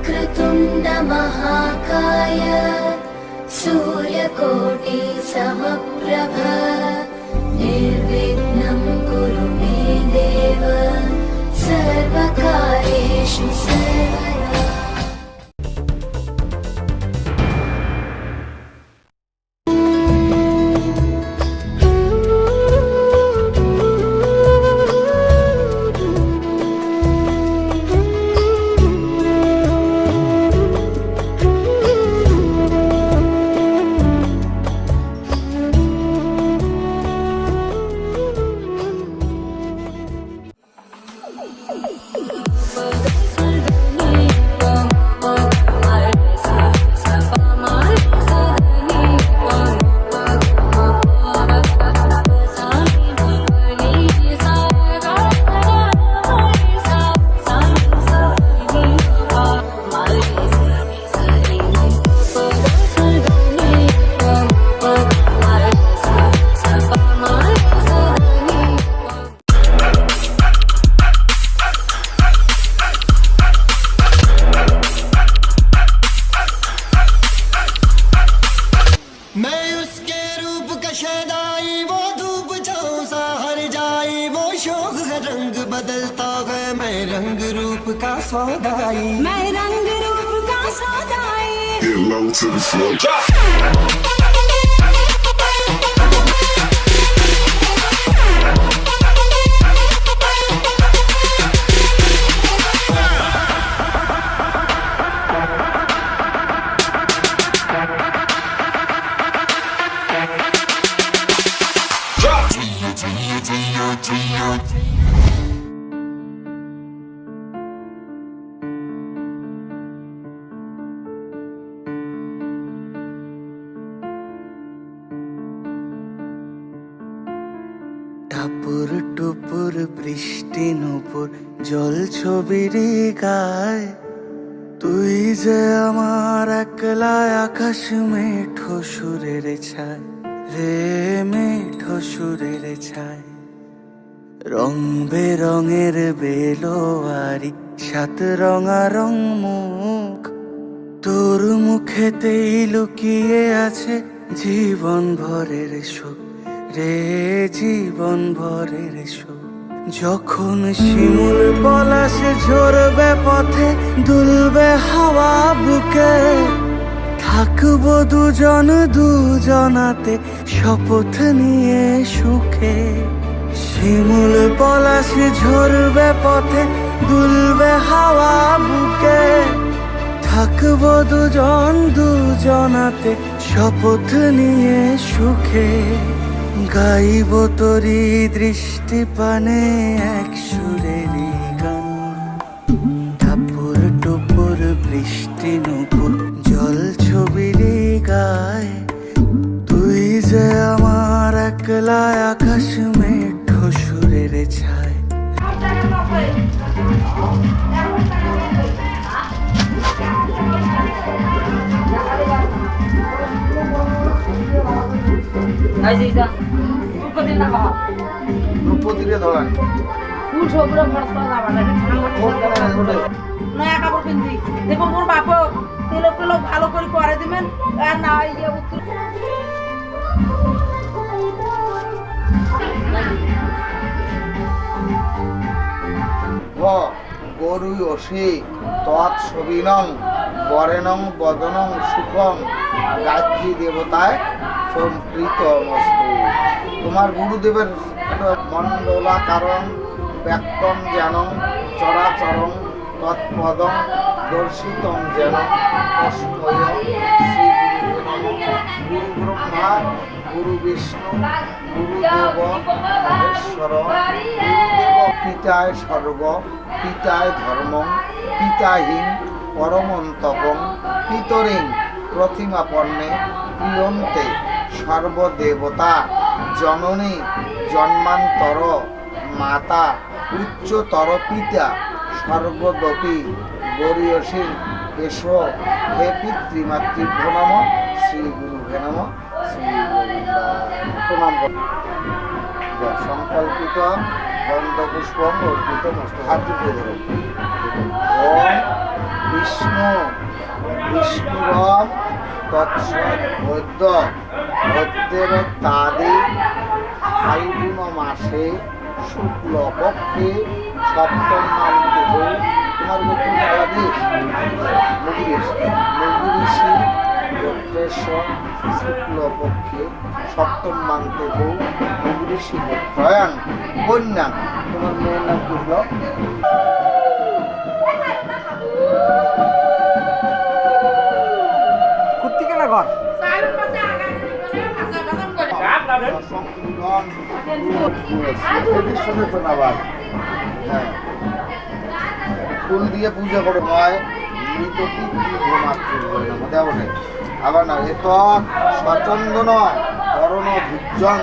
वक्रतुण्ड महाकाय सूर्यकोटि समप्रभ निर्विघ्नं कुरु मे देव सर्वकार्येषु सर्वदा। मैं उसके रूप का शैदाई, वो धूप छाँव सा हर जाई, वो शोक है रंग बदलता है, मैं रंग रूप का सौदाई, मैं रंग रूप का सौदाई। Get low to the floor. টাপুর টুপুর বৃষ্টি নুপুর জল ছবির গায়, তুই যে আমার একলা আকাশ মেঠো সুরের ছায় রে, মেঠো সুরের ছায়। রং বেরঙের বেলোয়ারি সাত রঙারং মুখ, তোর মুখেতেই লুকিয়ে আছে জীবন ভরের সুখ রে, জীবন ভরের সুখ। যখন শিমুল পলাশ ঝরবে পথে, দুলবে হাওয়া বুকে, থাকবো দুজন দুজনাতে শপথ নিয়ে সুখে। শিমুল পলাশ ঝরবে পথে, দুলবে হাওয়া বুকে, থাকবো দুজন দুজনাতে শপথ নিয়ে সুখে। গাইব তোরি দৃষ্টি পানে এক সুরেরই গান, টাপুর টুপুর বৃষ্টি নুপুর জল ছবির গায়, তুই যে আমার একলা আকাশ মেঠো সুরের ছায়। রূপতিরে ধরান ফুল সবগুলো খরচ করা যাবে না, নয়া কাপড় কিনবি। দেখো মোর বাপ তেলক টেলক ভালো করে করে দিবেন, আর না ইয়ে উত্তর গরুই অসি তৎ সবিনং বরেণং বদনং সুখম গায়ত্রী দেবতায় সম্প্রীত মস্তু। তোমার গুরুদেবের মণ্ডলাকারং ব্যক্তং যেন চরাচরং তৎপদং দর্শিতং যেন তস্ময় শ্রী গুরু ব্রহ্মা গুরু বিষ্ণু গুরুদেব মহেশ্বর। গুরুদেব পিতায় স্বর্গ পিতায় ধর্ম পিতাহীন পরমন্তকং পিতরিং প্রতিমাপন্নে প্রিয়ন্তে সর্বদেবতা জননী জন্মান্তর মাতা উচ্চতর পিতা সর্বদপি গরিয়সীন এসো হে পিতৃমাতৃভ্যো নম শ্রী গুরুভে নম শ্রী গোবিন্দায় প্রণাম করো। সংকল্পিত গন্ধপুষ্প অর্পিত মস্ত হাত উঠে ধরো। ওম বিষ্ণু বিষ্ণুরম তৎসৎ বৈদ্য বৈদ্যের তাদি ফাল্গুন মাসে শুক্ল পক্ষে সপ্তম নামকে তোমার গোত্র বাংলাদেশ মুগিরিষি গোত্রেশ্বর শুক্ল পক্ষে সপ্তম মানতে বউ মুগিরিষি গোত্রয়ান কন্যা। তোমার মেয়ের নাম কি হলো? কুত্তিকেনা ঘর ফুল দিয়ে পূজা করে হয় মৃত পিতৃমাতৃ আবার না এত সচন্দন করণ ভুজং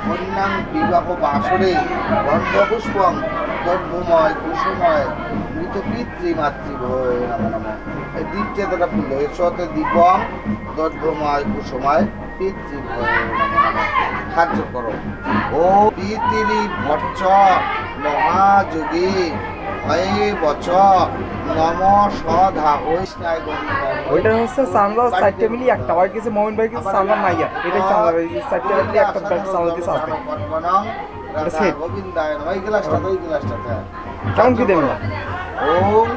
কন্যাং বিবাহ বাসরে গন্ধপুষ্পং দ্রব্যময় কুসুময় মৃত পিতৃমাতৃ ভয় নম নম। এই দ্বীপচেতটা ফুল এর সাথে দীপং দ্রব্যময় কুসুময় পিতৃভয় নম নম। সাহায্য করো। ও পিতৃ ভট্ট মহাযোগী হয়ে বচ নম সধা বৈষ্ণায় গোবিন্দ। ওইটা হচ্ছে চান্দা চারটে মিলি একটা হয় কিছু মোমিন ভাই কিছু চান্দা নাই আর এটাই চান্দা চারটে মিলি একটা চান্দা কিছু আছে গোবিন্দায় ওই গ্লাসটা ওই গ্লাসটা কেমন কি দেবেন? ওম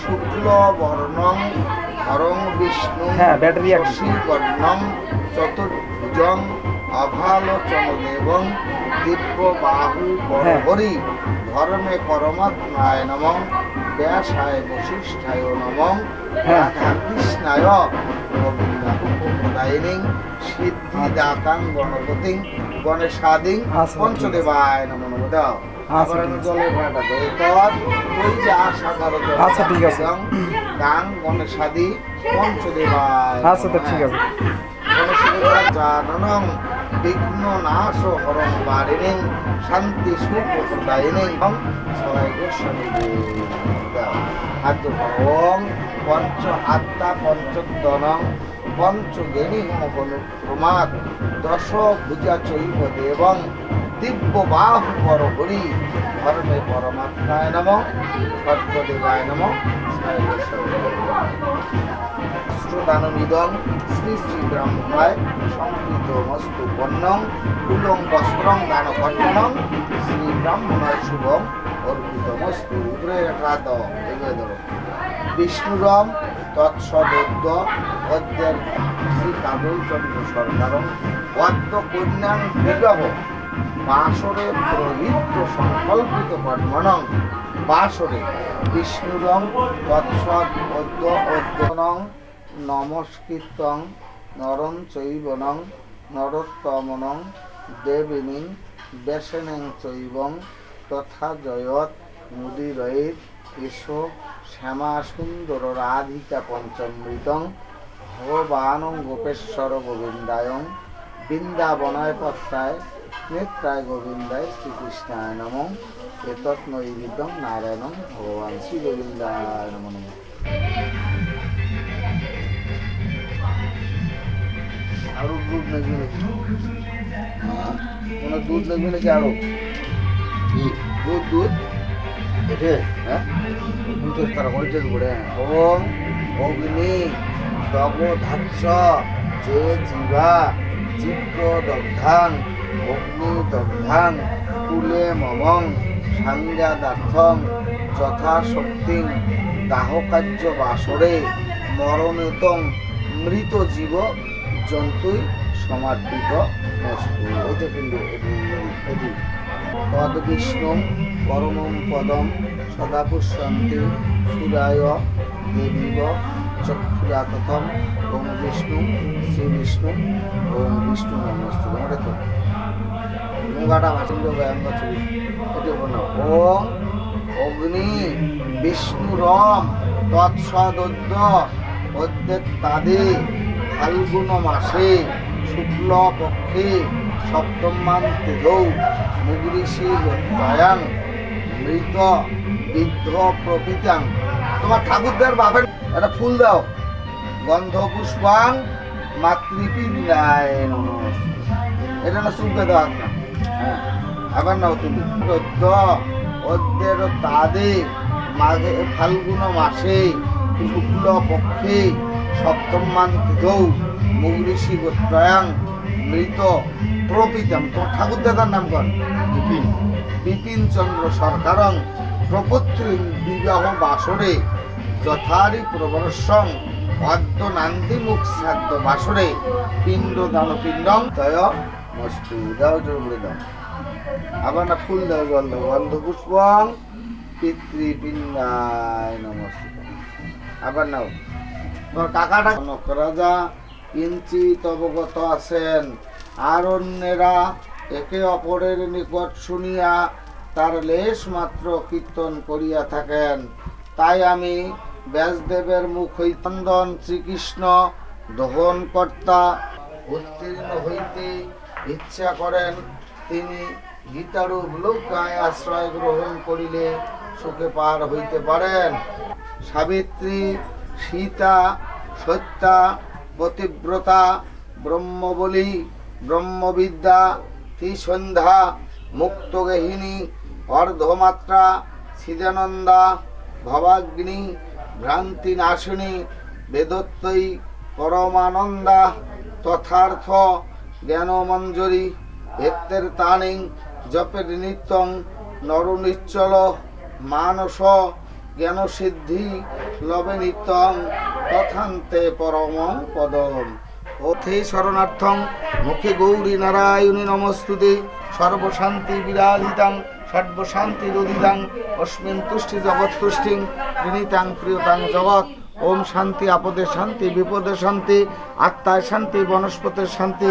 শুক্ল বর্ণং হরং বিষ্ণু হ্যাঁ, ব্যাটারি এক। বর্ণং চতুর্ভুজং অভালোচন দেবং দিব্য বাহু বরহরি ধর্মে পরমাত্মায় নমঃ ব্যাসায় বশিষ্ঠায় নমঃ রাধা কৃষ্ণায় গোবিন্দায়িনীং সিদ্ধিদাতাং গণপতিং গণেশাদিং পঞ্চদেবায় নমঃ নমঃ। দাও আবার আমি জলের ভাড়াটা দেই তৎ ওই যে সাধারণ আচ্ছা, ঠিক আছে। গান গণেশাদি পঞ্চদেবায়। আচ্ছা তো ঠিক আছে। জাননং বিঘ্ন নাশ হরং বারিণী শান্তি সুখ প্রদায়িনী ছয় গোস্বামী ওম পঞ্চ আত্মা পঞ্চদনং পঞ্চগেণী প্রমাদ দশ ভুজা চৈব দেবং দিব্য বাহু পর হরি ধর্মে পরমাত্মায় নমঃ সর্বদেবায় নমঃ ছয় গোস্বামী দানমিদং শ্রী শ্রী ব্রাহ্মণায় সংকৃত মস্তু বন্যং কুলং বস্ত্রং দান কর্মণং শ্রী ব্রাহ্মণায় শুভম অর্পিত মস্তু রাত এগোয় বিষ্ণুরম তৎসদ্য অদ্যের শ্রী কাদলচন্দ্র সরকারং অদ্য কন্যাং বিবাহ বাসরে প্রহিত সংকল্পিত কর্মণং বাসরে বিষ্ণুরম তৎসদ অদ্য অদ্যনং নমস্কৃতং নরং চৈবনং নরোত্তমনং দেবিনীং বেসনেং চৈবং তথা জয়ৎ মুদিরৈর এসো শ্যামা সুন্দর রাধিকা পঞ্চমৃতং ভগবানং গোপেশ্বর গোবিন্দায়ং বৃন্দাবনায় পত্রায় নেত্রায় গোবিন্দায় শ্রীকৃষ্ণায় নমঃ এতৎ নৈবেদ্যং নারায়ণং ভগবান শ্রী গোবিন্দায় নমঃ নমঃ। আরো দুধ লাগবে নাকি? কোনো দুধ লাগবে নাকি আরো? দুধ দুধ এটা হ্যাঁ দুধের তারা ওইটার উপরে ওম অগ্নি দগ্ধাচ্ছ যে জীবা জীব্য দগ্ধাং অগ্নি দগ্ধাং কুলে মমং সাঞ্জাদার্থং যথাশক্তিং দাহকার্য বাসরে মরণেতং মৃত জীব জন্তুই সমর্পিত বস্তু। ওইটা কিন্তু তদ বিষ্ণু পরমং পদম সদা পুষ্যন্তি সুরায় দেবীব চক্ষুরাতথম ওম বিষ্ণু শ্রী বিষ্ণু ওম বিষ্ণু নমস্তে। তোমরা তো মুগাটা ভাষণ ব্যায়াম করছি এটি বলো ওম অগ্নি বিষ্ণুরম তৎসদ্য অদ্যেত্তাদে ফাল্গুন মাসে শুক্ল পক্ষে সপ্তমান্তে দৌ মুগরিষি গোত্রায়াং মৃত বৃদ্ধ প্রকৃতাং। তোমার ঠাকুরদের বাপের একটা ফুল দাও। গন্ধ পুষ্পাং মাতৃপিণ্ডায় নমঃ। এটা না চুপে দেওয়া না। হ্যাঁ, আবার নাও তুমি। অদ্যের তাদে মাঘে ফাল্গুন মাসে শুক্ল পক্ষে সপ্তমান্তে দৌ মুগরিষি গোত্রায়াং মৃত প্রপিতাম। তোমার ঠাকুর দাদার নাম কর বিপিন। বিপিন চন্দ্র সরকারং প্রপুত্রী বিবাহ বাসরে যথারি প্রবর্ষং অদ্য নান্দি মুখ শ্রাদ্ধ বাসরে পিণ্ড দান পিণ্ডং তয় মস্তু। দাও জোর করে দাও। আবার না ফুল দাও, জল দাও। গন্ধ পুষ্পং পিতৃপিণ্ডায় নমস্তে। আবার নাও। তোমার কাকাটা কনক রাজা কিঞ্চিত অবগত আছেন, আর অন্যেরা একে অপরের নিকট শুনিয়া তার লেশ মাত্র কীর্তন করিয়া থাকেন। তাই আমি ব্যাসদেবের মুখ হইতে চন্দন শ্রীকৃষ্ণ দহন কর্তা উত্তীর্ণ হইতে ইচ্ছা করেন। তিনি গীতারূপ লৌকায় আশ্রয় গ্রহণ করিলে সুখে পার হইতে পারেন। সাবিত্রী, সীতা, সত্যা, পতিব্রতা, ব্রহ্মবলী, ব্রহ্মবিদ্যা, ত্রিসন্ধ্যা, মুক্তগেহিনী, অর্ধমাত্রা, সিদানন্দা, ভবাগ্নি, ভ্রান্তিনাশিনী, বেদত্তয়ী, পরমানন্দা, তথার্থ জ্ঞানমঞ্জরী, এত্তের তানিং, জপের নিত্যং, নরনিশ্চল, মানস, জ্ঞানসিদ্ধি, লবে নিত্যং, তথান্তে পরমং পদম। অথে শরণার্থং মুখে গৌরী নারায়ণী নমস্তুতে। সর্বশান্তি বিরাজিতাং সর্বশান্তিরুদিতাং অস্মিন তুষ্টি জগৎ তুষ্টিং ত্রিণীতাং প্রিয়তাং জগৎ। ওম শান্তি, আপদে শান্তি, বিপদে শান্তি, আত্মায় শান্তি, বনস্পতির শান্তি,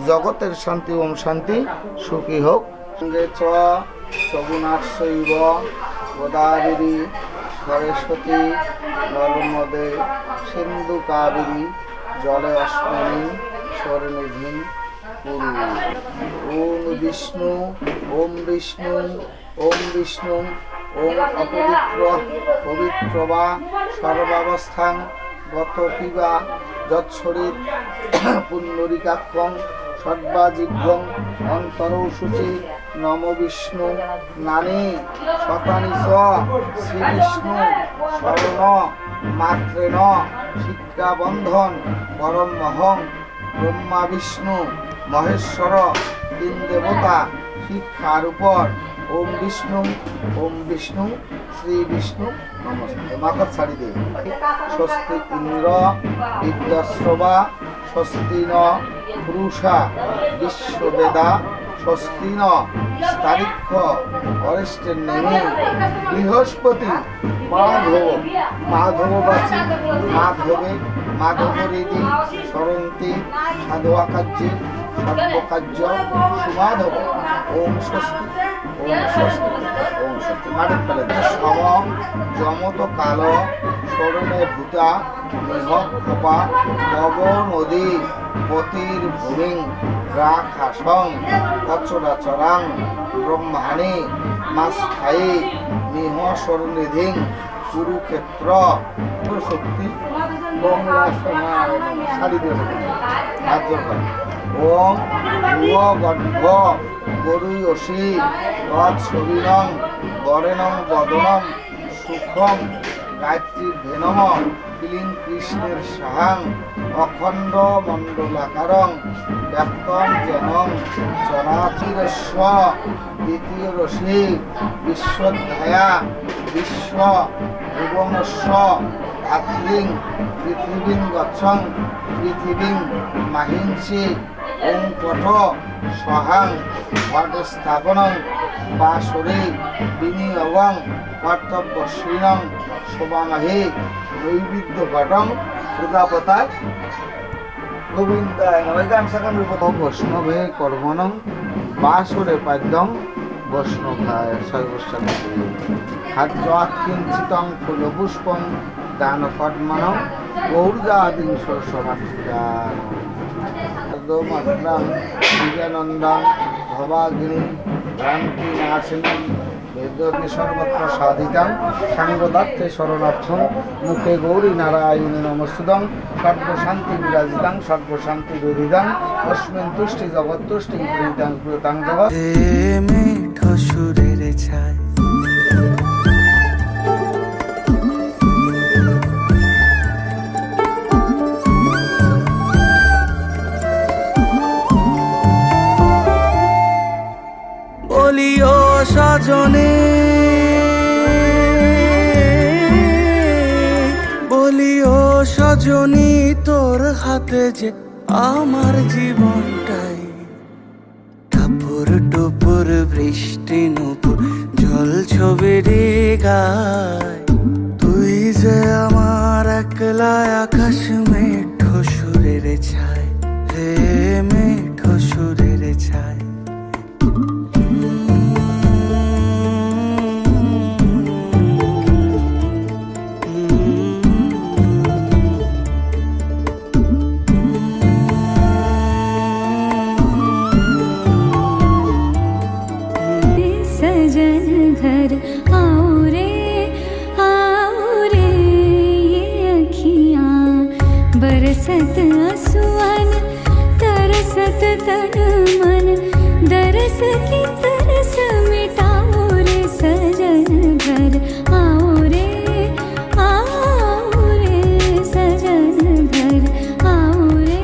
জগতের শান্তি। ওম শান্তি। সুখী হোক। সঙ্গে চ সগুণাশৈব গোদাবরী সরস্বতী নর্মদে সিন্ধু কাবেরী জলে অস্মিনী স্বর্ণিধীন কুরু। ওম বিষ্ণু, ওম বিষ্ণু, ওম বিষ্ণু, ওম অপবিত্র পবিত্র বা সর্বাবস্থান গত পিবা যৎশরীর পুণ্ডরিকাক্ষং সর্বাজিঘ্যং অন্তরৌ শুচি নম বিষ্ণু নানি শতানি চ শ্রীবিষ্ণু শরণ মাত্রেণ শিক্ষাবন্ধন পরমহং ব্রহ্মা বিষ্ণু মহেশ্বর তিন দেবতা শিক্ষার উপর। ওম বিষ্ণু, ওম বিষ্ণু, শ্রী বিষ্ণু নমস্তে। মাথার ছাড়ি দে। স্বস্তি ইন্দ্র বিদ্যাশ্রবা, স্বস্তি ন পুরুষা বিশ্ববেদা, স্বস্তি ন তারিক্ষ অরিষ্টের নেমি বৃহস্পতি মাধব মাধববাসী মাধবে মাধবরিদি স্মরন্তি সাধুকার্যে সর্বকার্য সুমাধব। ওম স্বস্তি, ওম স্বস্তি, ওম স্বস্তি। মাঠের ফেলে সম যমত কাল স্মরণে ভূতা নিহক্ষপা নব নদী পতির ভূমিং রাখাসং কচরাচরাং ব্রহ্মাণী মাস্থায়ী নিহ স্বরনিধিং কুরুক্ষেত্র শক্তি বংলা সমায় সারি দিয়ে ওম গর্ভ গরুয়সী তৎসবিনং বরেণং বদনং সুখম গায়ত্রী ভেনম ক্লীন কৃষ্ণের সাহাং অখণ্ড মণ্ডলাকারং ব্যাপ্তং জনং চরাচিরস্ব দ্বিতীয় রসি বিশ্বধ্যায়া বিশ্ব ভুবনস্ব ধাত্রীং পৃথিবীং গচ্ছং পৃথিবীং মাহিংসি ওং পঠ সহাং ঘট স্থাপনং বাসরে বিনিয়োগং কর্তব্যশ্রীণং শোভামাহি নৈবেদ্য ঘটং প্রজাপতায় গোবিন্দায় নমঃ। গান সাকান রূপত বৈষ্ণবে কর্মণং বাসরে পাদ্যং বৈষ্ণবায় সর্বস্বামী হাজ্যাৎকিঞ্চিতং ফুলপুষ্পং দান কর্মণং গৌরজাদিং সরস্বরাত্রিদান। পদমাত্রাং বিজয়নন্দন ভবাগিনী ভ্রান্তি নাশিনী বেদকে সর্বত্র সাধিতাং সাঙ্গদার্থে শরণার্থম মুখে গৌরী নারায়ণী নমস্তুতং সর্বশান্তি বিরাজিতাং সর্বশান্তি বিদিতাং অস্মিন তুষ্টি জগৎ তুষ্টি প্রীতাং প্রীতাং জগৎ মিঠো সুরের ছায় বলিও সজনে বলিও সজনী তোর হাতে যে আমার জীবনটাই টাপুর টুপুর বৃষ্টি নুপুর জল ছবির গায় তুই যে আমার একলা আকাশ মেঠো সুরের ছায় হে মেঠো সুরের ছায় सजन घर आओ रे ये अखियाँ बरसत आंसुअन तरसत तन मन दरस की तरस मिटाओ रे सजन घर आओ रे सजन घर आओ रे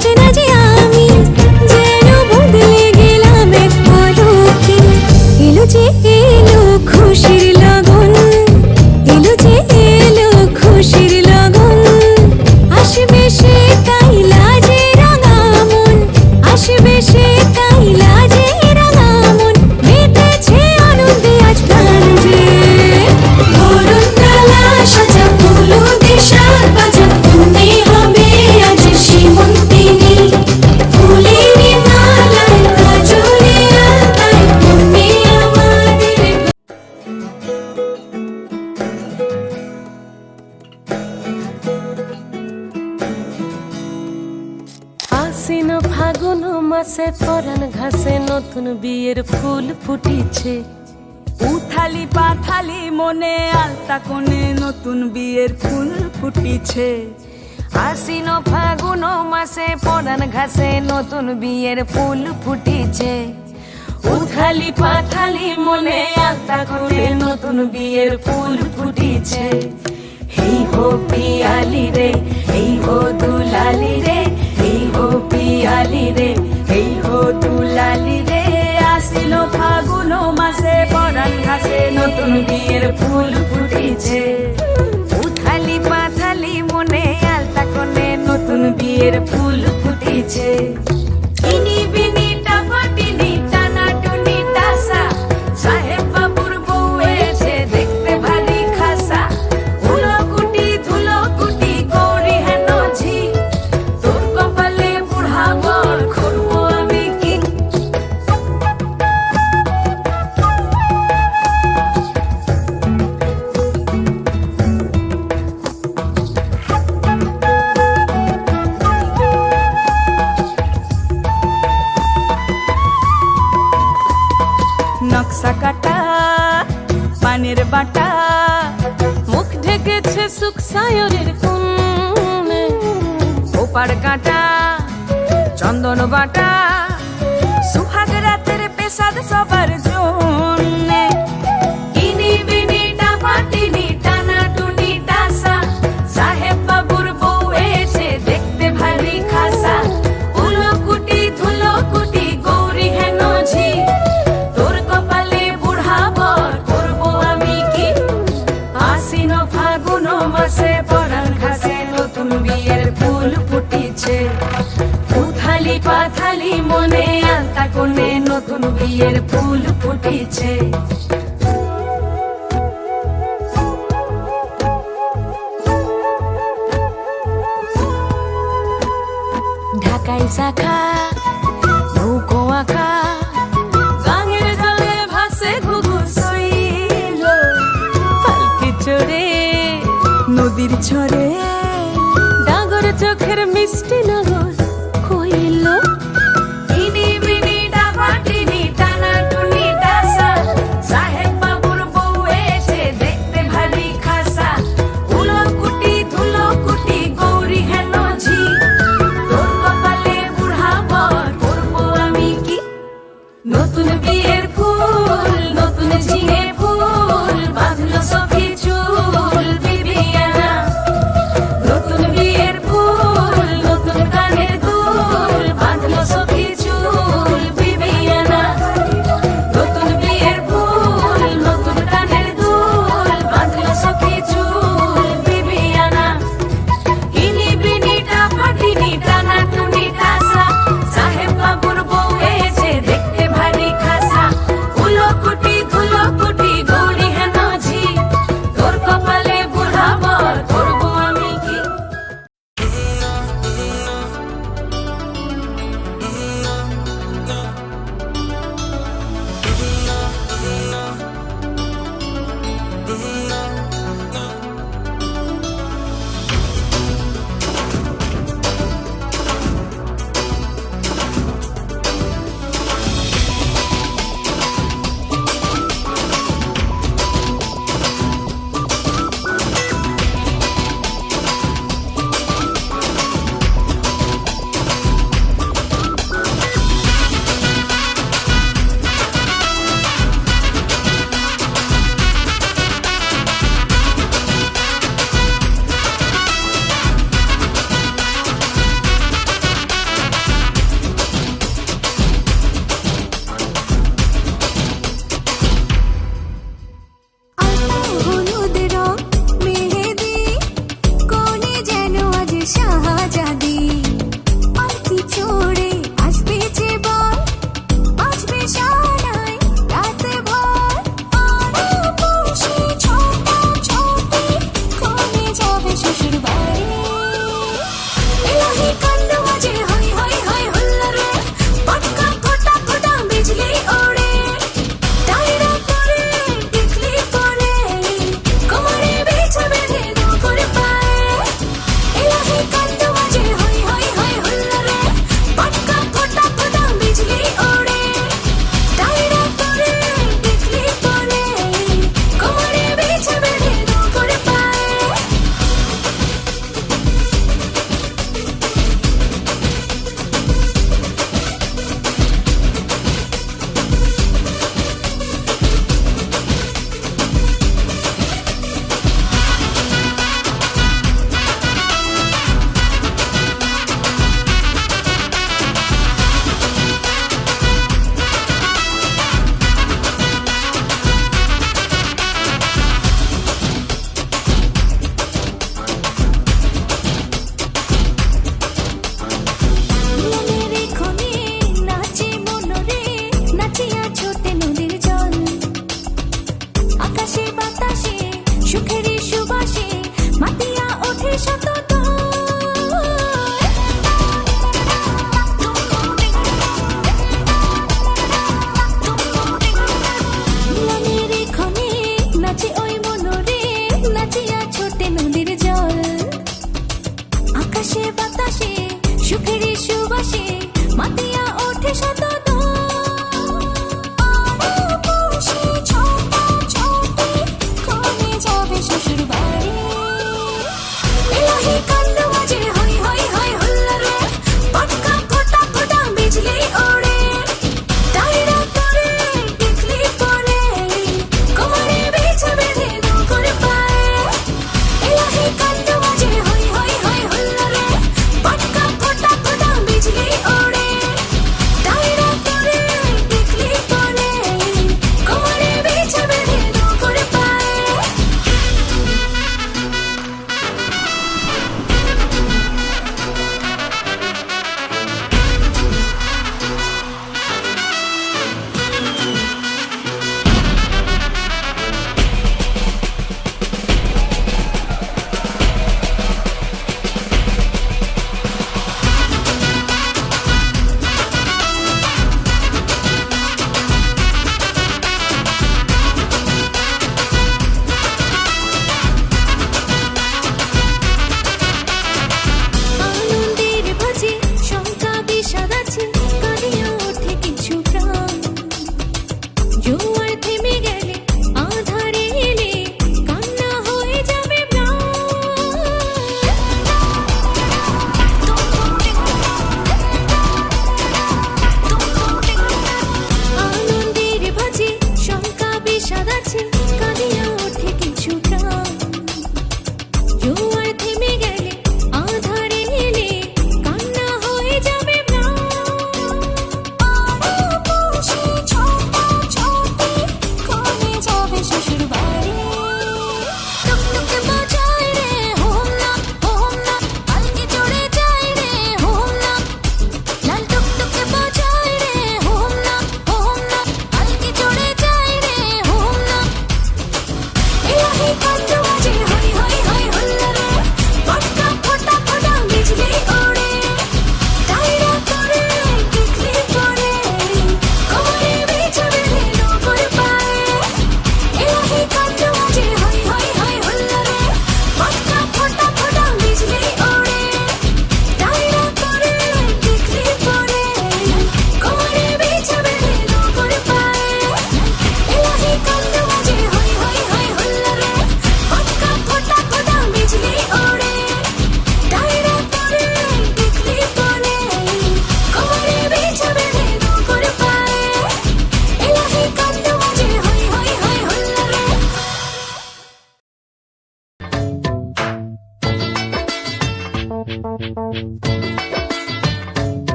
আজ না যে আমি যেন বদলে গেলাম এক পলকে। এলো যে এলো খুশির লগন, এলো যে এলো খুশির লগন। আসবে সে তাই লাজে রাঙা মন, আসবে সে তাই লাজে রাঙা মন। মেতেছে আনন্দে আজ প্রাণ যে, বরণ ডালা সাজা হলুদে সাত বাজা। তুমি হবে আজ সীমন্তিনী, ফুলের মালায় কাজলে আলতায় তুমি আমাদের। আশ্বিন ফাগুন মাসে পরাণ ঘাসে নতুন বিয়ের ফুল ফুটিছে। উথালি পাথালি মনে আলতা কোণে নতুন বিয়ের ফুল ফুটিছে। আশ্বিন ফাগুন মাসে পরাণ ঘাসে নতুন বিয়ের ফুল ফুটিছে। উথালি পাথালি মনে আলতা কোণে নতুন বিয়ের ফুল ফুটিছে। এই হো পিয়ালি রে, এই হো দুলালি রে, এই হো পিয়ালি রে, এই হো দুলালি রে। আসিল ফাগুন মাসে পরাণ ঘাসে নতুন বিয়ের ফুল ফুটিছে। উথালি পাথালি মনে আলতা কোণে নতুন বিয়ের ফুল ফুটিছে। ইনি বিনি টাপাটিনি টানা টুনি টাসা, সাহেব বাবুর বউ এসে দেখতে ভারী খাসা। উলো কুটি ধুলো কুটি গৌরী হেন ঝি, তোর কপালে বুড়া বর করবো আমি কি। নকশা কাটা পানের বাটা, মুখ ঢেকেছে সুখ সায়রের কোণে। ওপার কাটা চন্দন বাটা, সুহাগ রাতের পেশাদ সবার জন্যে। ইনি বিনি টাপাটিনি টানা টুনি টাসা, সাহেব বাবুর বউ এসে দেখতে ভারী খাসা। উলো কুটি ধুলো কুটি গৌরী হেন ঝি, তোর কপালে বুড়া বর করবো আমি কি। আশ্বিন ফাগুন মাসে পরাণ ঘাসে নতুন বিয়ের ফুল ফুটিছে। উথালি পাথালি মনে আলতা কোণে নতুন বিয়ের ফুল ফুটিছে। ঢাকাই শাখা নৌকো আঁকা, গাঙের জলে ভাসে ঘুঘু শৈল। পালকি চড়ে নদীর ছড়ে ডাগর চোখের মিষ্টি নগর কইল। ইনি বিনি ডাবাটিনি টানা টুনি টাসা, সাহেব বাবুর বউ এসে দেখতে ভারী খাসা। উলো কুটি ধুলো কুটি গৌরী হেন ঝি, তোর কপালে বুড়া বর করবো আমি কি। নতুন বিয়ের ফুল নতুন ঝিঙে ফুল, বাঁধলো সখী চুল বিবিয়ানা। নতুন বিয়ের ফুল নতুন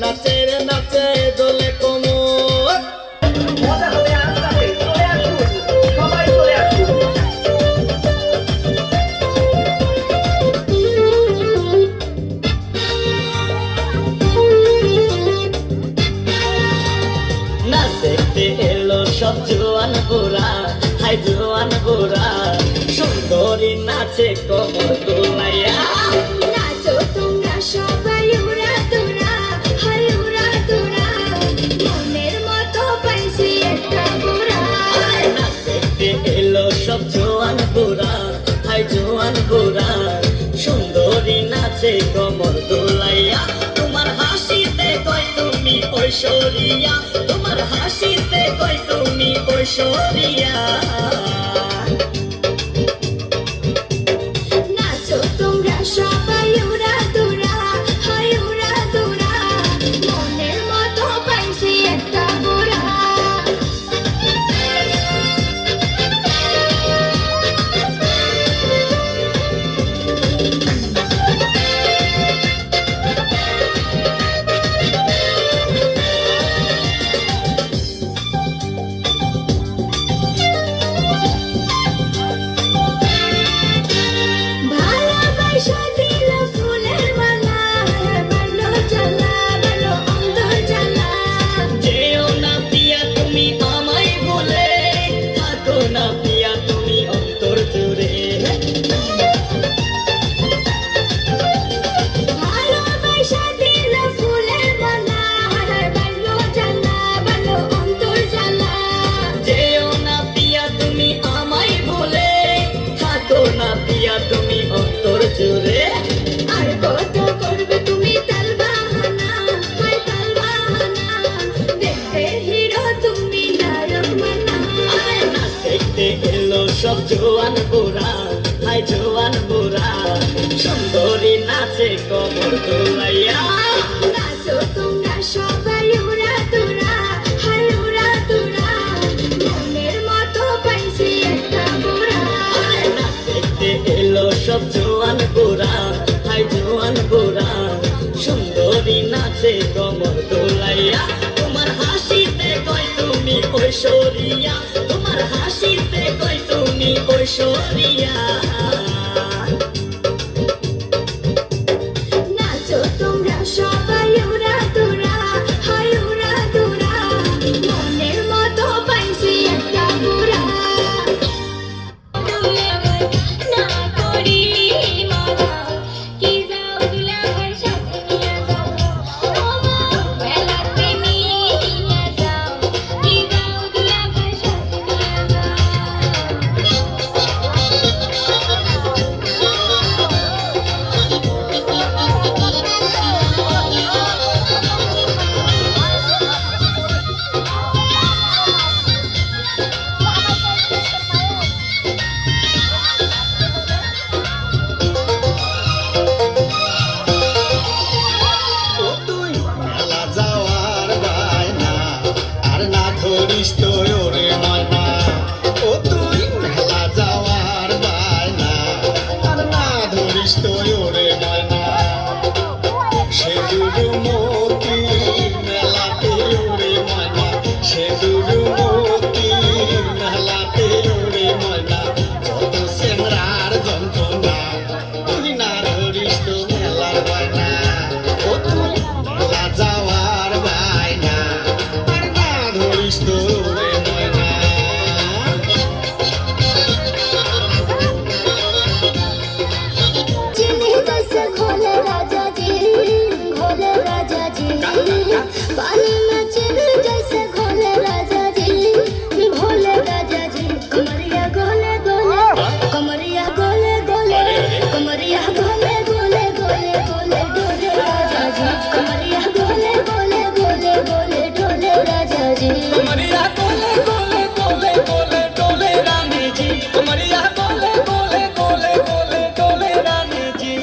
নাচে রে নাচে দোলে কোমর। মজা হবে আস্তে আস্তে, চলে আসুন, সবাই চলে আসুন। নাচ দেখতে এলো সব জোয়ান গোরা, হাই জোয়ান গোরা, সুন্দরী নাচে কোমর দোলাইয়া। নাচো তোমরা সবাই উড়া দুরা, হাই উড়া দুরা, মনের মতো পাইছি একটা গোরা। নাচ দেখতে এলো সব জোয়ান গোরা, হাই জোয়ান গোরা, সুন্দরী নাচে কোমর দোলাইয়া। তোমার হাসিতে কই তুমি ঐশ্বরিয়া, তোমার হাসিতে কই তুমি ঐশ্বরিয়া। নাচো তোমরা সবাই উড়া দুরা, হাই উড়া দুরা, মনের মতো পাইছি একটা গোরা। ভালোবাসা দিল ফুলের মালা, বালো জ্বালা, বালো অন্তর জ্বালা। যেও না পিয়া তুমি আমায় বলে, থাকো না পিয়া তুমি অন্তর জুড়ে। ভালোবাসা দিল ফুলের মালা, বালো জ্বালা, বালো অন্তর জ্বালা। যেও না পিয়া তুমি আমায় বলে, থাকো না পিয়া তুমি অন্তর জুড়ে। আর কত করবে তুমি তাল বাহানা, হায় তাল বাহানা, দেখতে হিরো তুমি নায়ক মানা। নাচ দেখতে এলো সব জোয়ান গোরা, হাই জোয়ান গোরা, সুন্দরী নাচে কোমর দোলাইয়া। নাচো তোমরা সবাই উড়া দুরা, হাই উড়া দুরা, মনের মতো পাইছি একটা গোরা। নাচ দেখতে এলো সব জোয়ান গোরা, হাই জোয়ান গোরা, সুন্দরী নাচে কোমর দোলাইয়া। তোমার হাসিতে কই তুমি ঐশ্বরিয়া, তোমার হাসিতে কই তুমি ঐশ্বরিয়া। নাচো তোমরা সবাই উড়া দুরা, হাই উড়া দুরা, মনের মতো পাইছি একটা গোরা। না করি মানা, কি যাও দুলাভাই সাথে নিয়ে যাও, ও মা মেলাতে নিয়ে যাও, কি যাও দুলাভাই সাথে নিয়ে যাও। ও তুই মেলা যাওয়ার বায়না, আর না ধরিস তো ওরে ময়না। ও তুই মেলা যাওয়ার বায়না, আর না ধরিস তো ওরে ময়না। সে দুরু মতি মেলাতে ওরে ময়না, সে দুরু মতি মেলাতে ওরে ময়না। যত সেমরার যন্ত্রণা, তুই না ধরিস তো মেলার বায়না। ও তুই মেলা যাওয়ার বায়না, আর না ধরিস তো ওরে ময়না। চিনি कैसे खोले राजा जी, खोले राजा जी, पानी में चीनी जैसे खोले राजा जी, भोले राजा जी। कमरिया गोले गोले, कमरिया गोले गोले, कमरिया गोले गोले गोले गोले डोले राजा जी, कमरिया गोले गोले गोले गोले डोले राजा जी। कमरिया कोले कोले कोले कोले डोले रानी जी, कमरिया कोले कोले कोले कोले डोले रानी जी। कमरिया गोले गोले गोले गोले गोले डोले राजा जी, कमरिया गोले गोले गोले गोले गोले डोले राजा जी। कमरिया गोले गोले गोले गोले गोले डोले राजा जी, कमरिया गोले गोले गोले गोले गोले डोले राजा जी। कमरिया गोले गोले गोले गोले गोले डोले राजा जी, कमरिया गोले गोले गोले गोले गोले डोले राजा जी।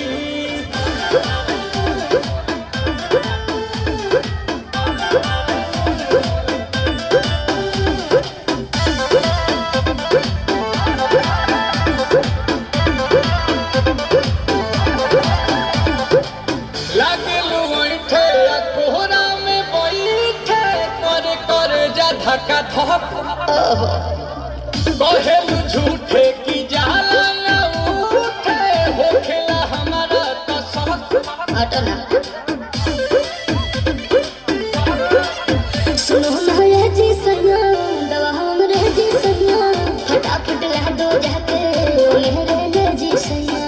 धक्का धक कहेलू झूठे की जाला ना उठे होखेला हमारा तो शौक हटो ना सुनो ना ये जी सैया दवा हमरे जी सैया फटाफट ला दो जाके मेरे ले जी सैया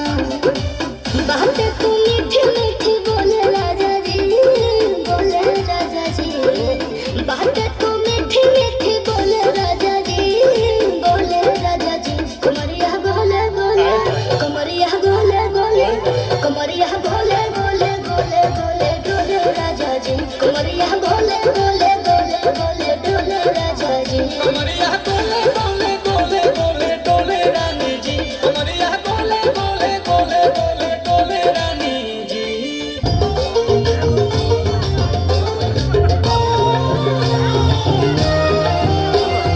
बातें तू मीठी मीठी बोले राजा जी बोले राजा जी बातें तू मीठी मीठी बोले राजा जी बोले राजा जी कमरिया बोले बोले कमरिया बोले बोले कमरिया बोले बोले बोले बोले डोले राजा जी कमरिया बोले बोले बोले बोले डोले राजा जी कमरिया बोले बोले बोले बोले डोले रानी जी कमरिया बोले बोले बोले बोले डोले रानी जी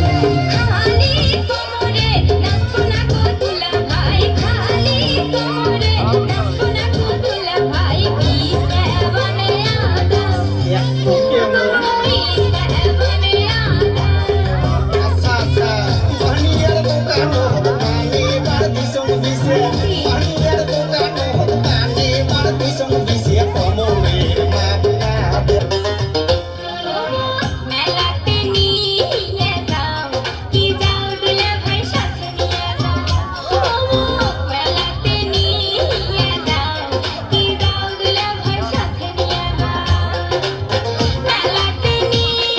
खाली कोमरे नसुना को दुला भाई खाली कोमरे नसुना को दुला भाई पीसे बने आदा पीसे बने आदा আচ্ছা আচ্ছা পানির দোকানো পানি বাড়তি সঙ্গ দিছে পানির দোকানো পানি বাড়তি সঙ্গ দিছে কমরের মাপনা মেলাতে নিয়ে যাও কি যাও দুলা ভাই সাথে নিয়ে যাও মেলাতে নিয়ে যাও কি যাও দুলা ভাই সাথে নিয়ে যাও মেলাতে নিয়ে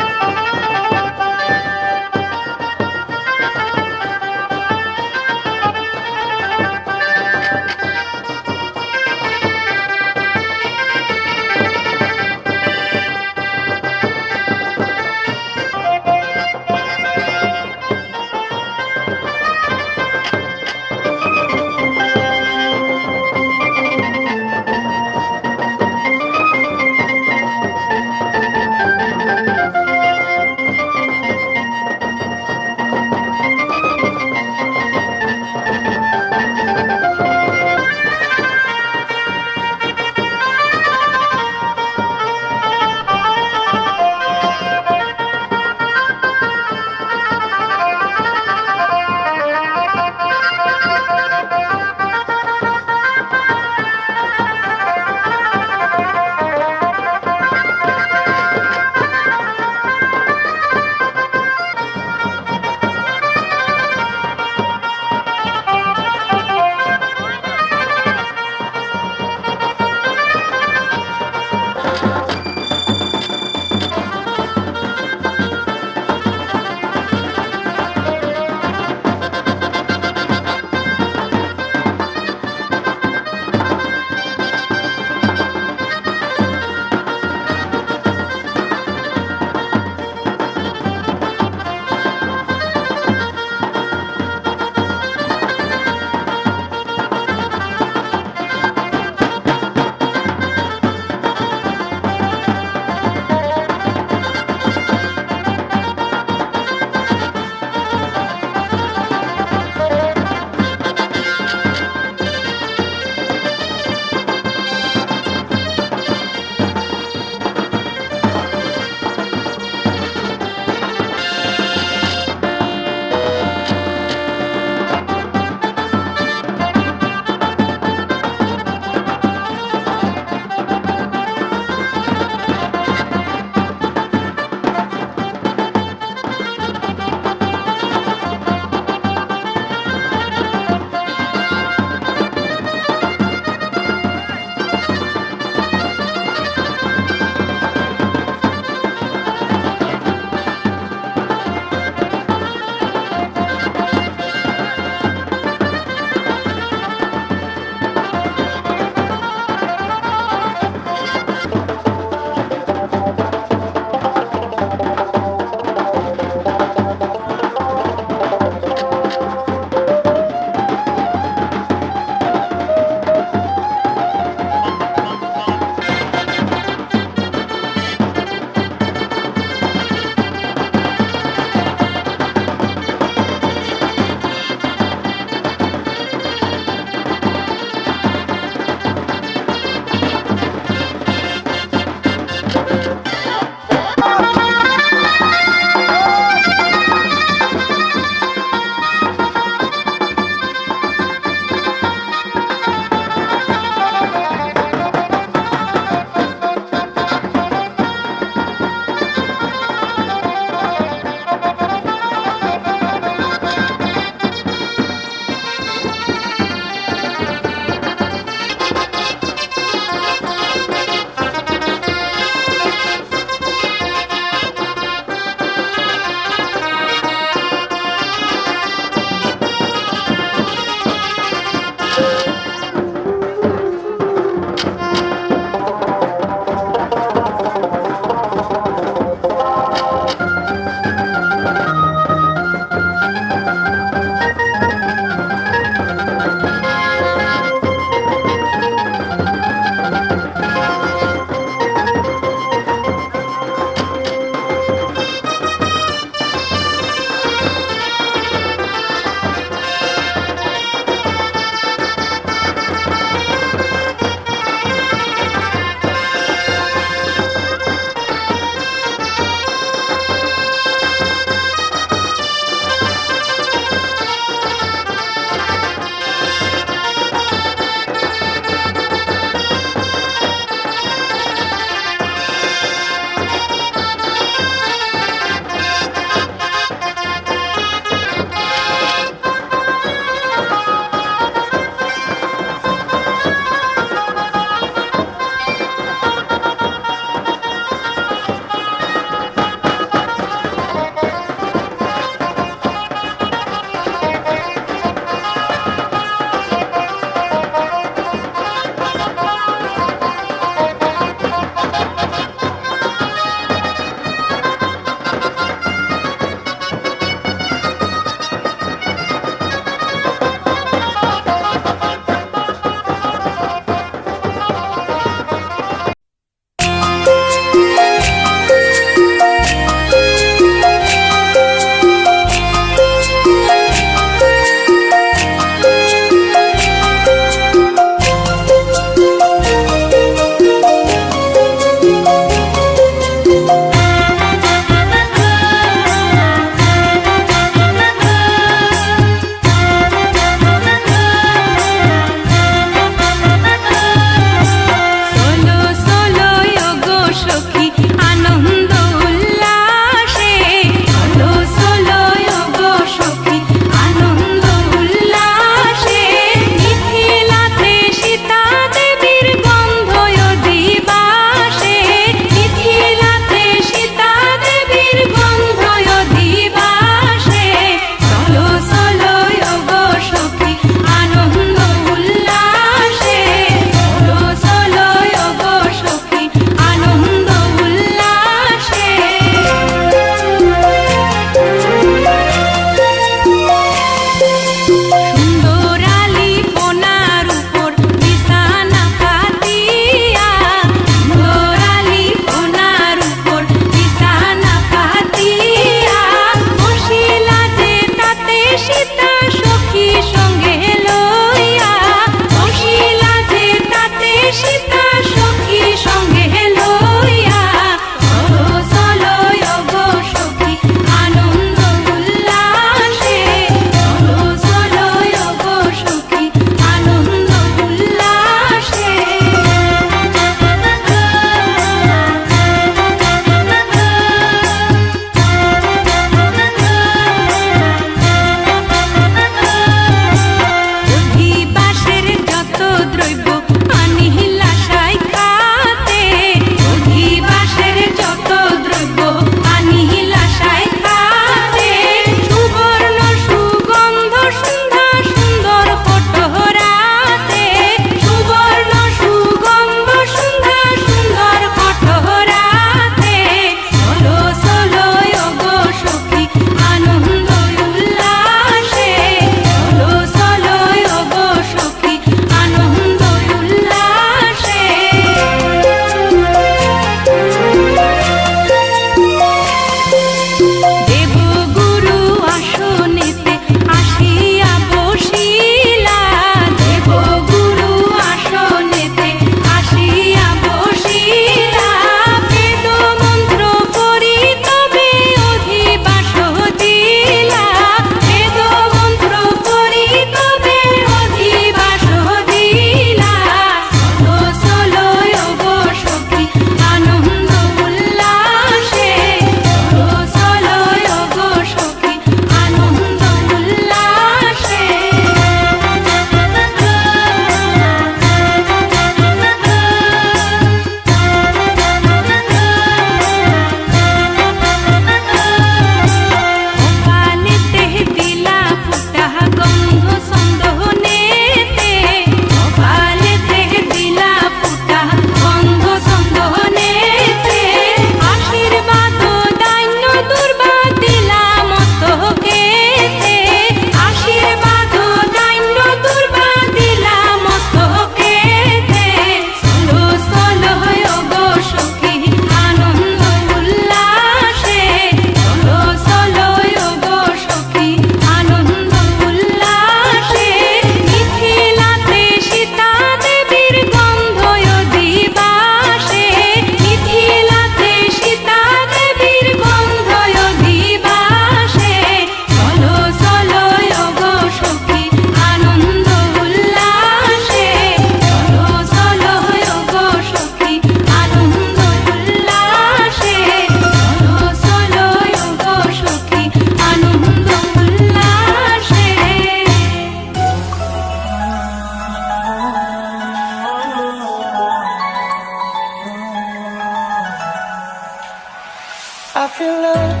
I feel love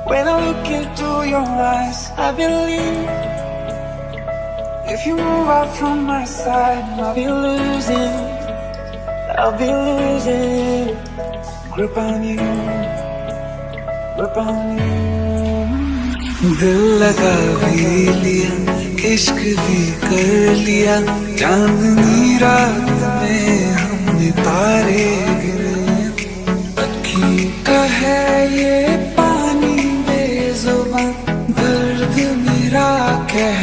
when I look into your eyes. I believe if you move out from my side, I'll be losing grip on you, grip on you. दिल लगा भी लिया, इश्क भी कर लिया, चांदनी रात में हमने तारे गिने। अखी का है ये पानी बेजुबान, दर्द मेरा कह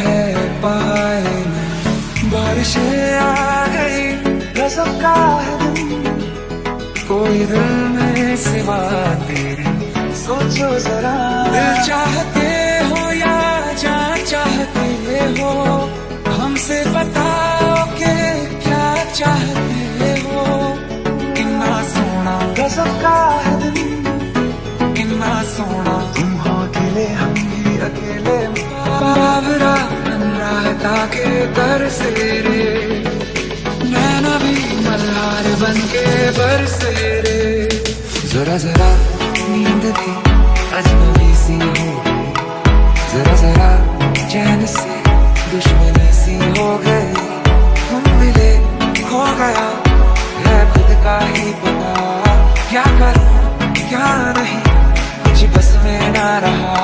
पाए ना। बारिशें आ गई, गजब का है दिन, कोई दिल में सिवा तेरे, सोचो जरा। दिल चाहते हो या जान चाहते हो, हमसे बताओ कि क्या चाहते हो। कितना सोना गजब का है दिन, कितना सोना तुम हो अकेले, हम भी अकेले। बाबरा बन रहता के दर से रे, नैना भी मल्हार बन के बरसे रे। जरा जरा नींद भी अजनबी सी हो गई, जरा जरा चैन से दुश्मनी सी हो गई। हम मिले हो गया है खुद का ही पता, क्या करूं क्या नहीं कुछ बस में ना रहा।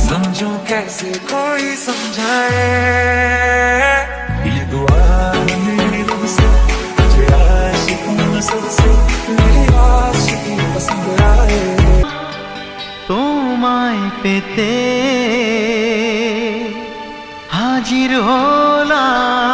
समझूं कैसे कोई समझाए, ये दुआ मेरी रूह से तुझे आशिकों नस्ल से मेरी आशिकी पसंद आए। তোমায় পেতে হাজির হলাম,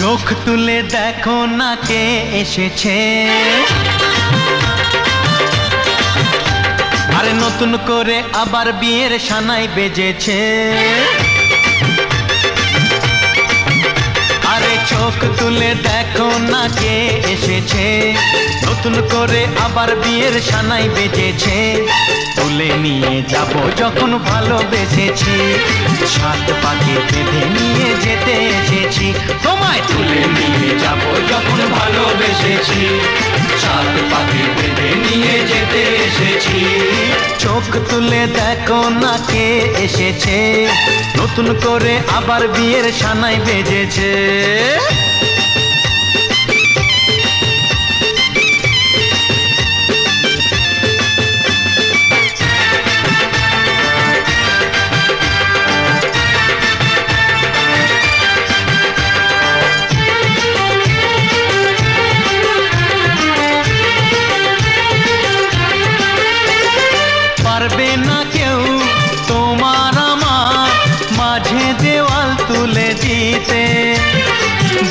চোখ তুলে দেখো না কে এসেছে, আরে নতুন করে আবার বিয়ের সানাই বেজেছে। আরে চোখ তুলে দেখো না কে এসেছে, নতুন করে আবার বিয়ের সানাই বেজেছে। তুলে নিয়ে যাব যখন ভালোবেসেছি, সাত পাকে বেঁধে নিয়ে যেতে এসেছি। তোমায় তুলে নিয়ে যাব যখন ভালোবেসেছি, সাত পাকে বেঁধে নিয়ে যেতে এসেছি। চোখ তুলে দেখো না কে এসেছে, নতুন করে আবার বিয়ের সানাই বেজেছে। পারবে না কেউ তোমার আমার মাঝে দেওয়াল তুলে দিতে,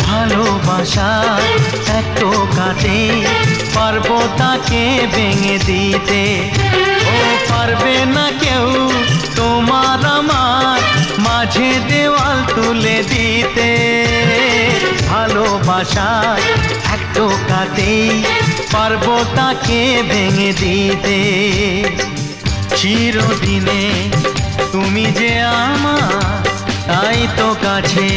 ভালোবাসা এত কাটে পারবো তাকে ভেঙে দিতে। ও পারবে না কেউ তোমার আমার মাঝে দেওয়াল তুলে দিতে, ভালোবাসা এত কাটে পারবো তাকে ভেঙে দিতে। চিরদিনে তুমি যে আমার, তাই তো কাছে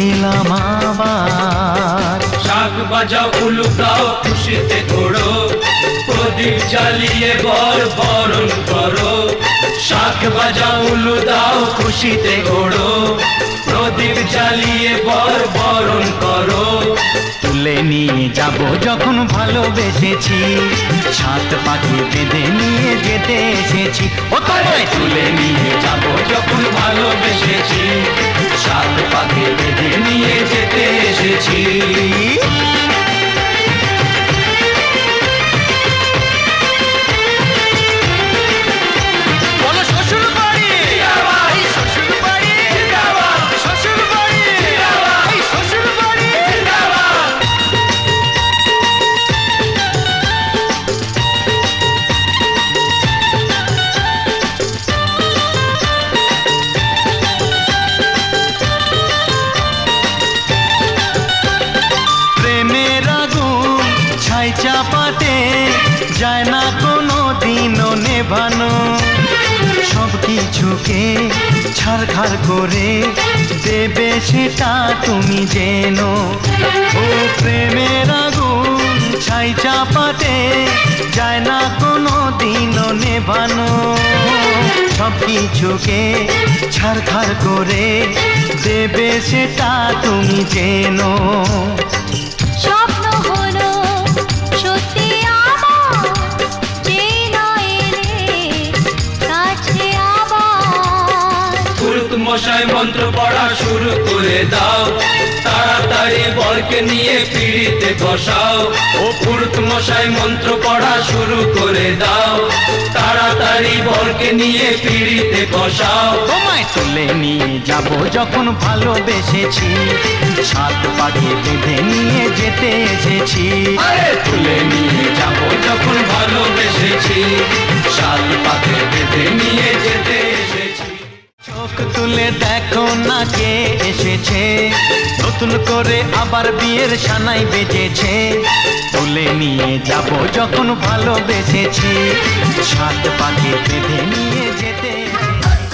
এলাম আবার। শাক বাজাও উলুকাও খুশিতে ঘোড়ো, প্রদীপ জ্বালিয়ে বরণ করো। শাক বাজাও উলু দাও খুশিতে ঘোড়ো, প্রদীপ জ্বালিয়ে বরণ করো। তুলে নিয়ে যাব যখন ভালোবেসেছি, সাত পাখি বেঁধে নিয়ে যেতে এসেছি। ও তোমায় তুলে নিয়ে যাব যখন ভালোবেসেছি, সাত পাকে বেঁধে নিয়ে যেতে এসেছি। বলো শ্বশুর বাড়ি, এই শ্বশুর বাড়ি, শ্বশুর বাড়ি, এই শ্বশুর বাড়ি। যায় না কোনো দিনও নেভানো। সব কিছুকে ছাড়খাড় করে দেবে সেটা তুমি জেনো। ও প্রেমের আগুন ছাই চাপাতে যায় না কোনো দিনও নেভানো। সব কিছুকে ছাড়খাড় করে দেবে সেটা তুমি জেনো। স্বপ্ন হলো সত্যি আমার, যে নয় এলে কাছে আবার। পুরুত মশাই মন্ত্র পড়া শুরু করে দাও, তাড়াতাড়ি বরকে নিয়ে পিড়িতে বসাও। ও পুরুত মশাই মন্ত্র পড়া শুরু করে দাও, তাড়াতাড়ি বরকে নিয়ে পিড়িতে বসাও। তোমায় তুলে নিয়ে যাব যখন ভালোবেসেছি, সাত পাকে বেঁধে নিয়ে যেতে এসেছি। আরে তুলে নিয়ে যাব যখন ভালোবেসেছি, সাত পাকে বেঁধে নিয়ে যেতে এসেছি। চোখ তুলে দেখো না কে এসেছে, নতুন করে আবার বিয়ের সানাই বেজেছে। তুলে নিয়ে যাব যখন ভালোবেসেছি, সাত পাকে বেঁধে নিয়ে যেতে। Bye.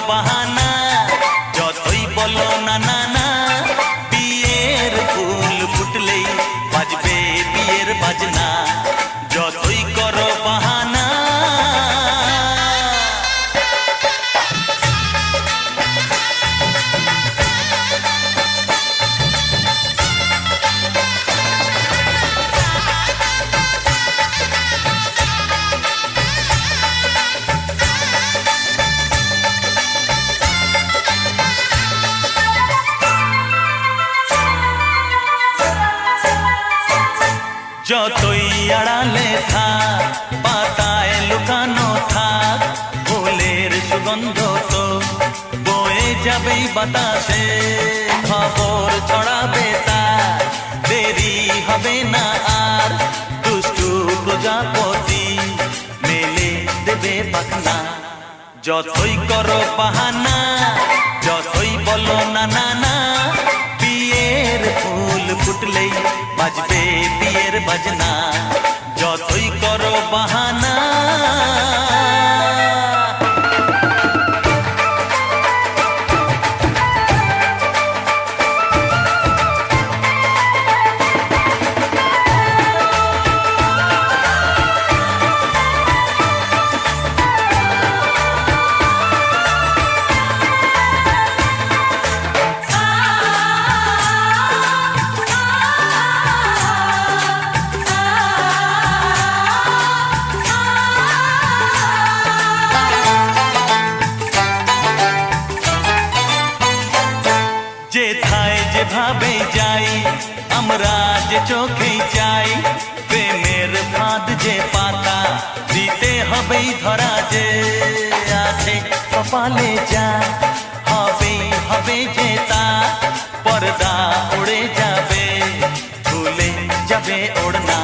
বাহানা, যতই বলো না না না, বিয়ের ফুল ফুটলেই বাজবে বিয়ের বাজনা, যতই করো বাহানা। যতই আড়ালে থাক, পাতায় লুকানো থাক, ফুলের সুগন্ধ তো বয়ে যাবেই বাতাসে, খবর ছড়াবে তার, দেরি হবে না আর, দুষ্টু প্রজাপতি মেলে দেবে পাখনা, যতই করো বাহানা, যতই বলো না না না, বিয়ের ফুল ফুটলেই বাজবে বিয়ের বাজনা, যতই করো বাহানা। যেথায় যেভাবে যাই আমরা যে চোখেই চাই, প্রেমের ফাঁদ যে পাতা দিতে হবেই ধরা, যে আছে কপালে যা হবেই হবে যে তা, পর্দা উড়ে যাবে ভুলে যাবে ওড়না,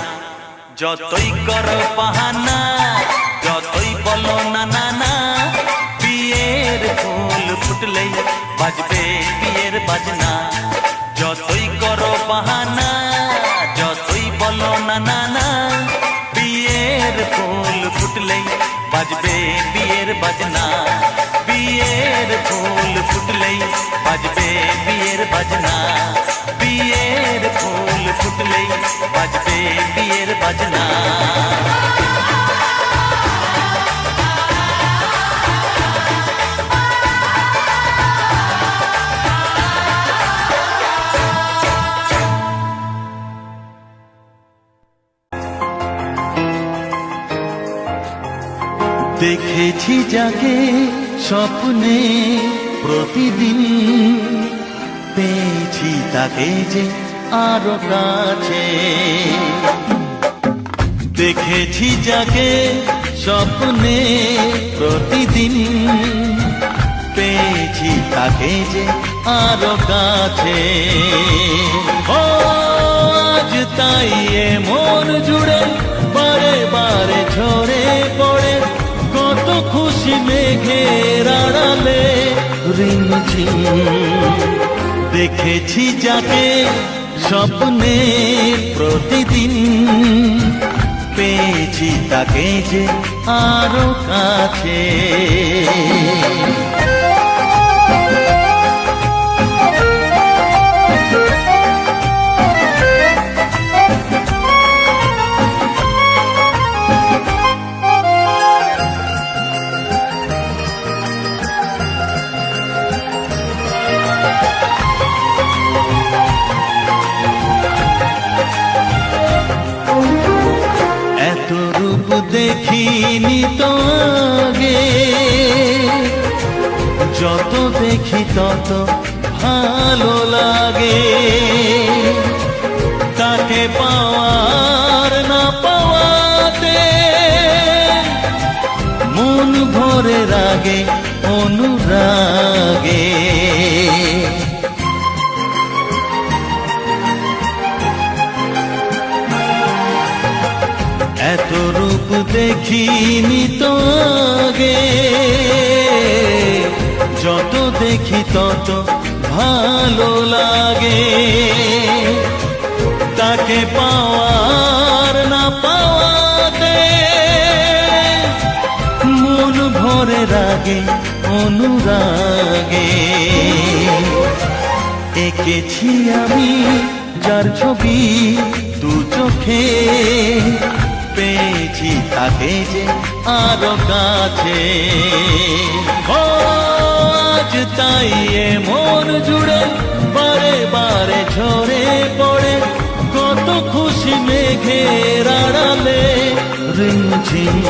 যতই করো বাহানা, যতই বলো না না না, বিয়ের ফুল ফুটলেই বাজবে বিয়ের বাজনা, যতই করো বাহানা, যতই বলো না না না, বিয়ের ফুল ফুটলেই বাজবে বিয়ের বাজনা, বিয়ের ফুল ফুটলেই বাজবে বিয়ের বাজনা, বিয়ের ফুল ফুটলেই বাজবে বিয়ের বাজনা। দেখেছি যাকে স্বপ্নে প্রতিদিন, পেয়েছি তাকে যে আরো কাছে, দেখেছি যাকে স্বপ্নে প্রতিদিন, পেয়েছি তাকে যে আরো কাছে, ও আজ তাই এ মন জুড়ে বারে বারে ঝরে পড়ে, কত খুশি মেঘের আড়ালে রিমঝিম, দেখেছি যাকে স্বপ্নে প্রতিদিন, পেয়েছি তাকে যে আরো কাছে। দেখিনি তো আগে, যত দেখি তত ভালো লাগে, তাকে পাওয়ার না পাওয়াতে মন ভরে রাগে অনুরাগে, এত রূপ দেখিনি তো আগে, যত দেখি তত ভালো লাগে, তাকে পাওয়ার না পাওয়াতে মন ভরে রাগে অনুরাগে। লাগে। এঁকেছি আমি যার ছবি দু চোখে, পেয়েছি তাকে যে আরো কাছে। ও আজ তাই এ মন জুড়ে বারে বারে ঝরে পড়ে, কত খুশি মেঘের আড়ালে রিমঝিম।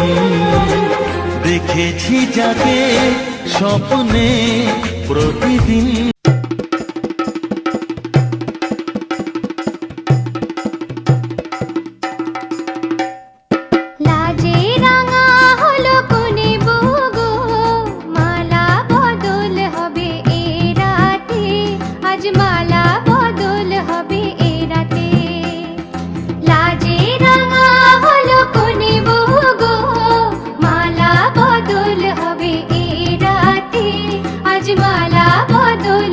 দেখেছি যাকে স্বপ্নে প্রতিদিন। লাজে রাঙা হলো কোনে বগো, মালা বদল হবে এ রাতে, আজ মালা বদল হবে এ রাতে। লাজে রাঙা হলো কোনে বগো, মালা বদল হবে এ রাতে, আজ মালা বদল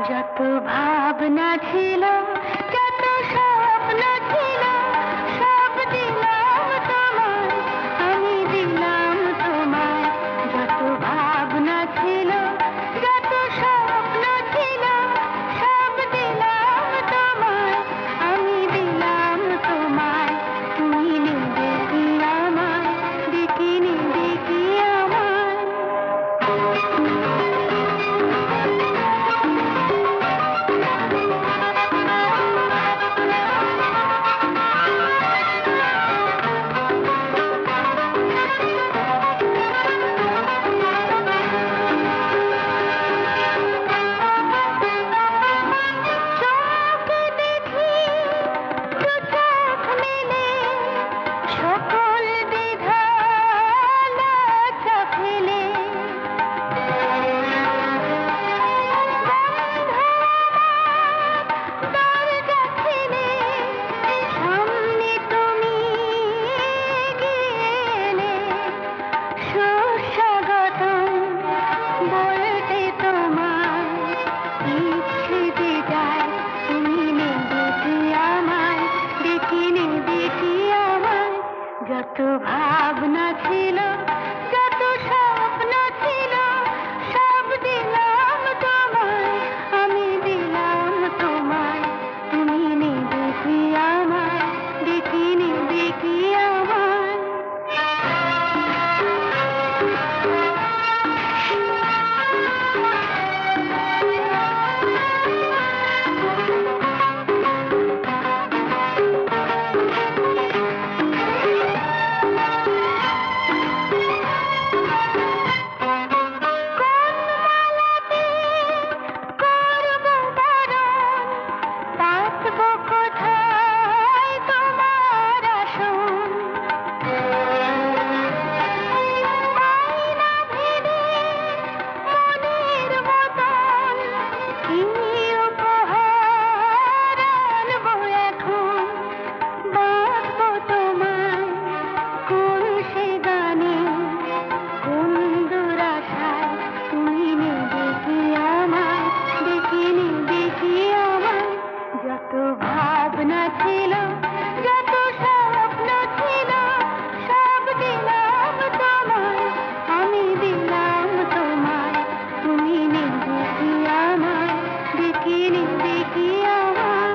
যত ভাবনা ছিল, যত স্বপ্ন ছিল, সব দিলাম তোমায়, আমি দিলাম তোমায়। যত ভাবনা ছিল, যত স্বপ্ন ছিল, সব দিলাম তোমায়, আমি দিলাম তোমায়। তুমি নেবে কি আমায়, দেখি নেবে কি আমায়। সকল বিধাতা ফেলে দরজা ঠেলে সামনে তুমি গেলে, সুস্বাগতম বলতে তোমায় ইচ্ছে যে যায়। তুমি নেবে কি আমায়, দেখি নেবে কি আমায়। যত ভাবনা ছিল, যত স্বপ্ন ছিল, সব দিলাম তোমায়, আমি দিলাম তোমায়। তুমি নেবে কি আমায়, দেখি নেবে কি আমায়। বাঁচবো কোথায় তোমার আসন, আয়না ভেবে মনের মতন কি উপহার আনবো এখন। বাঁধবো তোমায় কোন সে গানে, কোন দুরাশায়। তুমি নেবে কি আমায়, দেখি নেবে কি আমায়। যত ভাবনা ছিল, যত স্বপ্ন ছিল, সব দিলাম তোমায়, আমি দিলাম তোমায়। তুমি নেবে কি আমায়, দেখি নেবে কি আমায়।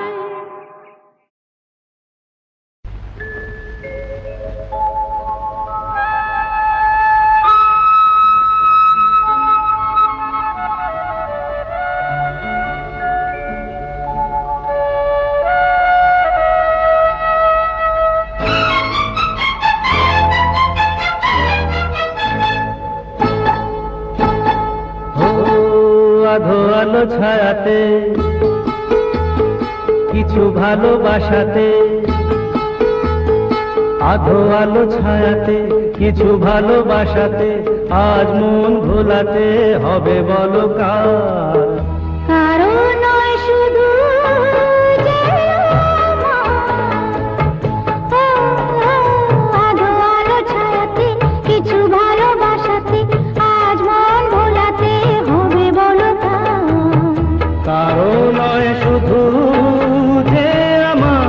আধো আলো ছায়াতে কিছু ভালোবাসাতে, আধো আলো ছায়াতে কিছু ভালোবাসাতে, আজ মন ভোলাতে হবে বলো কার। কারো নয় শুধু যে আধো আলো ছায়াতে কিছু ভালোবাসাতে, আজ মন ভোলাতে হবে বলো কার। কারো নয় শুধু যে আমার।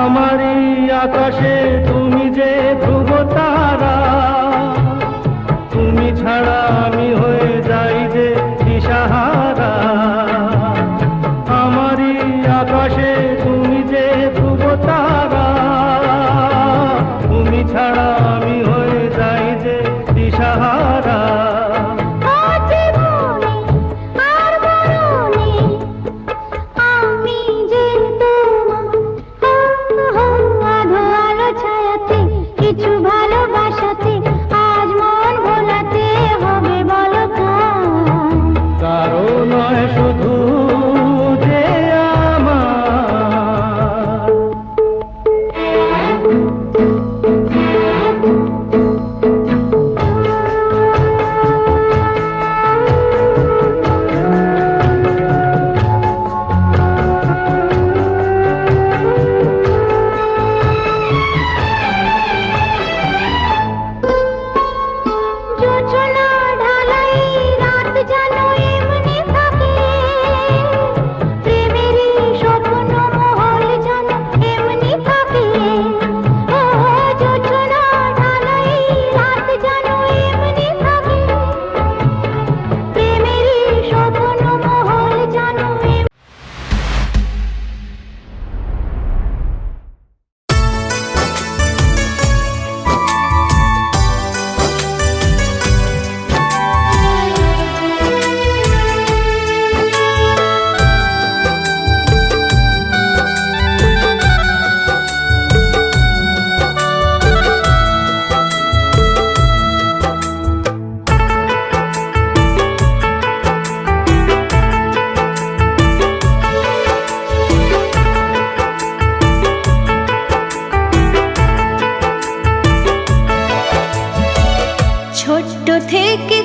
আমারই আকাশে তুমি যে ধ্রুব তারা, তুমি ছাড়া আমি হয়ে যাই যে দিশাহারা। আমারই আকাশে তুমি যে ধ্রুব তারা, তুমি ছাড়া আমি হয়ে যাই যে দিশাহারা। আর বরণে আমি যে তোমার, আধো আলো ছায়াতে কিছু ছোট থেকে